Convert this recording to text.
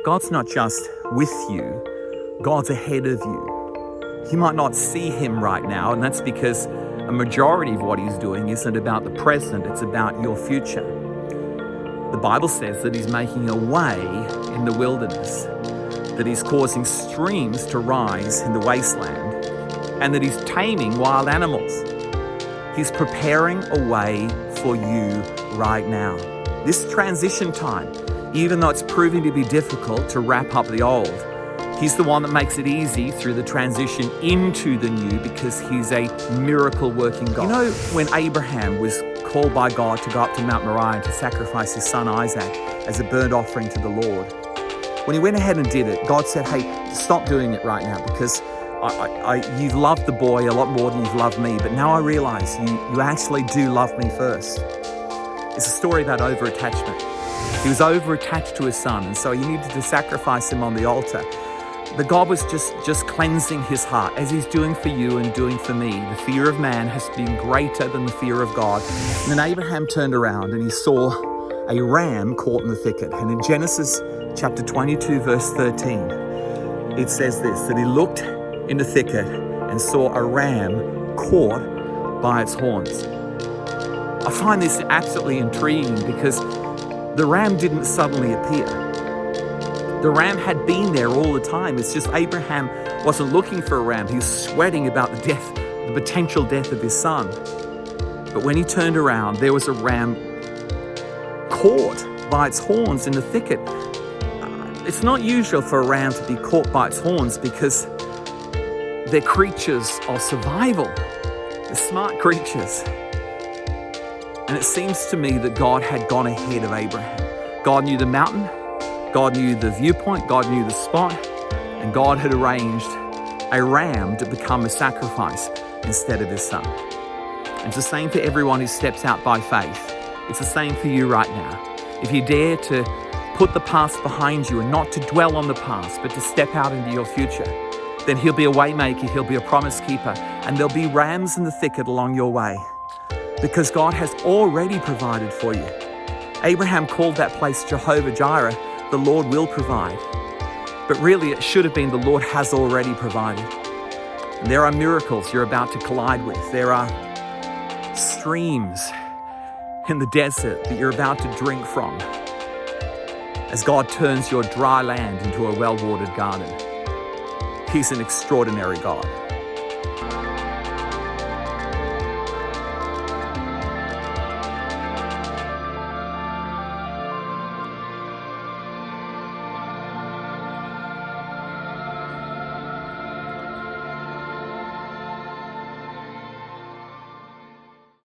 God's not just with you, God's ahead of you. You might not see him right now, and that's because a majority of what he's doing isn't about the present, it's about your future. The Bible says that he's making a way in the wilderness, that he's causing streams to rise in the wasteland, and that he's taming wild animals. He's preparing a way for you right now. This transition time, even though it's proving to be difficult to wrap up the old, he's the one that makes it easy through the transition into the new, because he's a miracle working God. You know, when Abraham was called by God to go up to Mount Moriah to sacrifice his son Isaac as a burnt offering to the Lord, when he went ahead and did it, God said, hey, stop doing it right now, because you've loved the boy a lot more than you've loved me, but now I realize you actually do love me first. It's a story about over-attachment. He was over-attached to his son, and so he needed to sacrifice him on the altar. But God was just cleansing his heart, as he's doing for you and doing for me. The fear of man has been greater than the fear of God. And then Abraham turned around and he saw a ram caught in the thicket. And in Genesis chapter 22, verse 13, it says this, that he looked in the thicket and saw a ram caught by its horns. I find this absolutely intriguing, because the ram didn't suddenly appear. The ram had been there all the time. It's just Abraham wasn't looking for a ram. He was sweating about the potential death of his son. But when he turned around, there was a ram caught by its horns in the thicket. It's not usual for a ram to be caught by its horns, because they're creatures of survival. They're smart creatures. And it seems to me that God had gone ahead of Abraham. God knew the mountain, God knew the viewpoint, God knew the spot, and God had arranged a ram to become a sacrifice instead of his son. And it's the same for everyone who steps out by faith. It's the same for you right now. If you dare to put the past behind you and not to dwell on the past, but to step out into your future, then he'll be a way maker, he'll be a promise keeper, and there'll be rams in the thicket along your way, because God has already provided for you. Abraham called that place Jehovah Jireh, the Lord will provide. But really it should have been the Lord has already provided. And there are miracles you're about to collide with. There are streams in the desert that you're about to drink from, as God turns your dry land into a well-watered garden. He's an extraordinary God.